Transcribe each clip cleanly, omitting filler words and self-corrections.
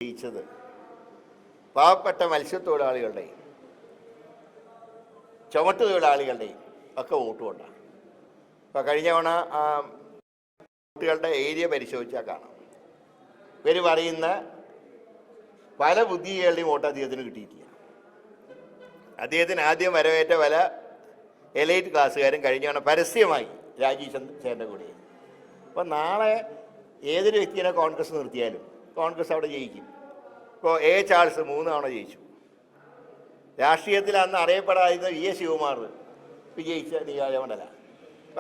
ജയിച്ചത് പാവപ്പെട്ട മത്സ്യത്തൊഴിലാളികളുടെയും ചുമട്ടുതൊഴിലാളികളുടെയും ഒക്കെ വോട്ട് കൊണ്ടാണ്. ഇപ്പോൾ കഴിഞ്ഞ തവണ വോട്ടുകളുടെ ഏരിയ പരിശോധിച്ചാൽ കാണാം. ഇവർ പറയുന്ന പല ബുദ്ധികളുടെയും വോട്ട് അദ്ദേഹത്തിന് കിട്ടിയിട്ടില്ല. അദ്ദേഹത്തിന് ആദ്യം വരവേറ്റ പല എലൈറ്റ് ക്ലാസ്സുകാരും കഴിഞ്ഞ തവണ പരസ്യമായി രാജീവ് ചേട്ടൻ്റെ കൂടെ. അപ്പോൾ നാളെ ഏതൊരു വ്യക്തിനെ കോൺഗ്രസ് നിർത്തിയാലും കോൺഗ്രസ് അവിടെ ജയിക്കും. ഇപ്പോൾ എ ചാൾസ് 3 തവണ ജയിച്ചു. രാഷ്ട്രീയത്തിൽ അന്ന് അറിയപ്പെടാതിരുന്ന വി എസ് ശിവകുമാർ വിജയിച്ച നിയോജകമണ്ഡലമാണ്.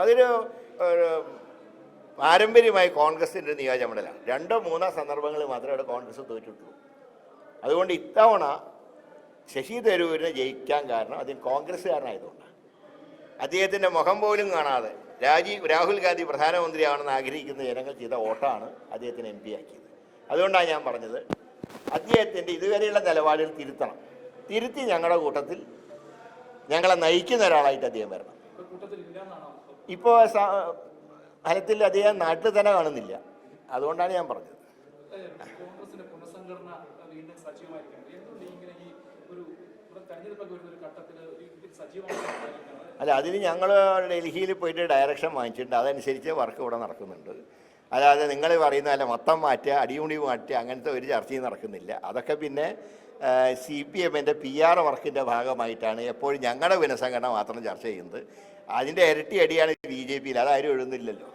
അതൊരു പാരമ്പര്യമായി കോൺഗ്രസിൻ്റെ നിയോജകമണ്ഡലമാണ്. 2 or 3 സന്ദർഭങ്ങളിൽ മാത്രമേ അവിടെ കോൺഗ്രസ് തോറ്റിട്ടുള്ളൂ. അതുകൊണ്ട് ഇത്തവണ ശശി തരൂരിനെ ജയിക്കാൻ കാരണം അദ്ദേഹം കോൺഗ്രസ്സുകാരനായതുകൊണ്ടാണ്. അദ്ദേഹത്തിൻ്റെ മുഖം പോലും കാണാതെ രാഹുൽ ഗാന്ധി പ്രധാനമന്ത്രിയാണെന്ന് ആഗ്രഹിക്കുന്ന ജനങ്ങൾ ചെയ്ത വോട്ടാണ് അദ്ദേഹത്തിന് MP ആക്കിയത്. അതുകൊണ്ടാണ് ഞാൻ പറഞ്ഞത് അദ്ദേഹത്തിൻ്റെ ഇതുവരെയുള്ള നിലപാടുകൾ തിരുത്തി ഞങ്ങളുടെ കൂട്ടത്തിൽ ഞങ്ങളെ നയിക്കുന്ന ഒരാളായിട്ട് അദ്ദേഹം വരണം. ഇപ്പോൾ ഫലത്തിൽ അദ്ദേഹം നാട്ടിൽ തന്നെ കാണുന്നില്ല. അതുകൊണ്ടാണ് ഞാൻ പറഞ്ഞത്. അല്ല, അതിന് ഞങ്ങൾ ഡൽഹിയിൽ പോയിട്ട് ഡയറക്ഷൻ വാങ്ങിച്ചിട്ടുണ്ട്. അതനുസരിച്ച് വർക്ക് ഇവിടെ നടക്കുന്നുണ്ട്. അല്ലാതെ നിങ്ങൾ പറയുന്ന പോലെ മൊത്തം മാറ്റുക, അടിമുടി മാറ്റുക, അങ്ങനത്തെ ഒരു ചർച്ചയും നടക്കുന്നില്ല. അതൊക്കെ പിന്നെ CPMൻ്റെ PR വർക്കിൻ്റെ ഭാഗമായിട്ടാണ് എപ്പോഴും ഞങ്ങളുടെ പുനഃസംഘടന മാത്രം ചർച്ച ചെയ്യുന്നത്. അതിൻ്റെ ഇരട്ടി അടിയാണ് BJPയിൽ. അതാരും എഴുതുന്നില്ലല്ലോ.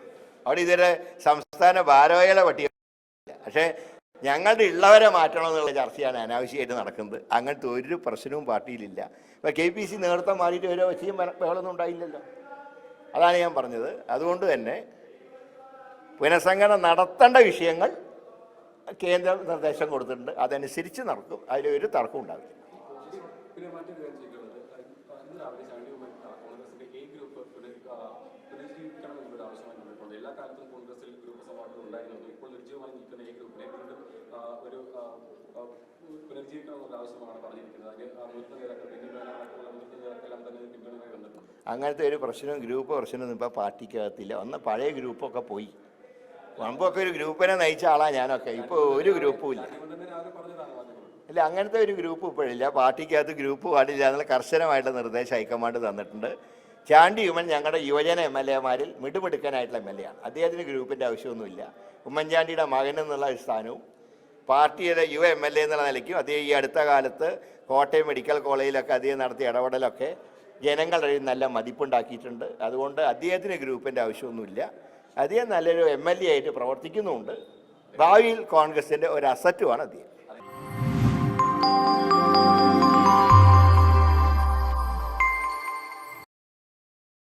അവിടെ ഇതുവരെ സംസ്ഥാന ഭാരവാഹികളുടെ പട്ടിക. പക്ഷേ ഞങ്ങളുടെ ഉള്ളവരെ മാറ്റണമെന്നുള്ള ചർച്ചയാണ് അനാവശ്യമായിട്ട് നടക്കുന്നത്. അങ്ങനത്തെ ഒരു പ്രശ്നവും പാർട്ടിയിലില്ല. ഇപ്പോൾ KPC നേതൃത്വം മാറിയിട്ട് ഓരോ വെച്ചിയും ബഹളമൊന്നും ഉണ്ടായില്ലല്ലോ. അതാണ് ഞാൻ പറഞ്ഞത്. അതുകൊണ്ട് തന്നെ പുനഃസംഘടന നടത്തേണ്ട വിഷയങ്ങൾ കേന്ദ്രം നിർദ്ദേശം കൊടുത്തിട്ടുണ്ട്. അതനുസരിച്ച് നടക്കും. അതിലൊരു തർക്കം ഉണ്ടാവില്ല. അങ്ങനത്തെ ഒരു പ്രശ്നവും പ്രശ്നമൊന്നും ഇപ്പോൾ പാർട്ടിക്കകത്തില്ല. ഒന്ന് പഴയ ഗ്രൂപ്പൊക്കെ പോയി. മുമ്പൊക്കെ ഒരു ഗ്രൂപ്പിനെ നയിച്ച ആളാണ് ഞാനൊക്കെ. ഇപ്പോൾ ഒരു ഗ്രൂപ്പും ഇല്ല. ഇല്ല, അങ്ങനത്തെ ഒരു ഗ്രൂപ്പ് ഇപ്പോഴില്ല. പാർട്ടിക്കകത്ത് ഗ്രൂപ്പ് പാടില്ല എന്നുള്ള കർശനമായിട്ടുള്ള നിർദ്ദേശം ഹൈക്കമാൻഡ് തന്നിട്ടുണ്ട്. ചാണ്ടി ഉമ്മൻ ഞങ്ങളുടെ യുവജന MLA-മാരിൽ മിടുമിടുക്കനായിട്ടുള്ള MLA ആണ്. അദ്ദേഹത്തിന് ഗ്രൂപ്പിൻ്റെ ആവശ്യമൊന്നുമില്ല. ഉമ്മൻചാണ്ടിയുടെ മകൻ എന്നുള്ള സ്ഥാനവും പാർട്ടിയുടെ യുവ MLA എന്നുള്ള നിലയ്ക്കും അദ്ദേഹം ഈ അടുത്ത കാലത്ത് കോട്ടയം മെഡിക്കൽ കോളേജിലൊക്കെ അദ്ദേഹം നടത്തിയ ഇടപെടലൊക്കെ ജനങ്ങളുടെ നല്ല മതിപ്പുണ്ടാക്കിയിട്ടുണ്ട്. അതുകൊണ്ട് അദ്ദേഹത്തിന് ഗ്രൂപ്പിൻ്റെ ആവശ്യമൊന്നുമില്ല. അദ്ദേഹം നല്ലൊരു MLA ആയിട്ട് പ്രവർത്തിക്കുന്നുമുണ്ട്. ഭാവിയിൽ കോൺഗ്രസിൻ്റെ ഒരു അസറ്റുമാണ് അദ്ദേഹം.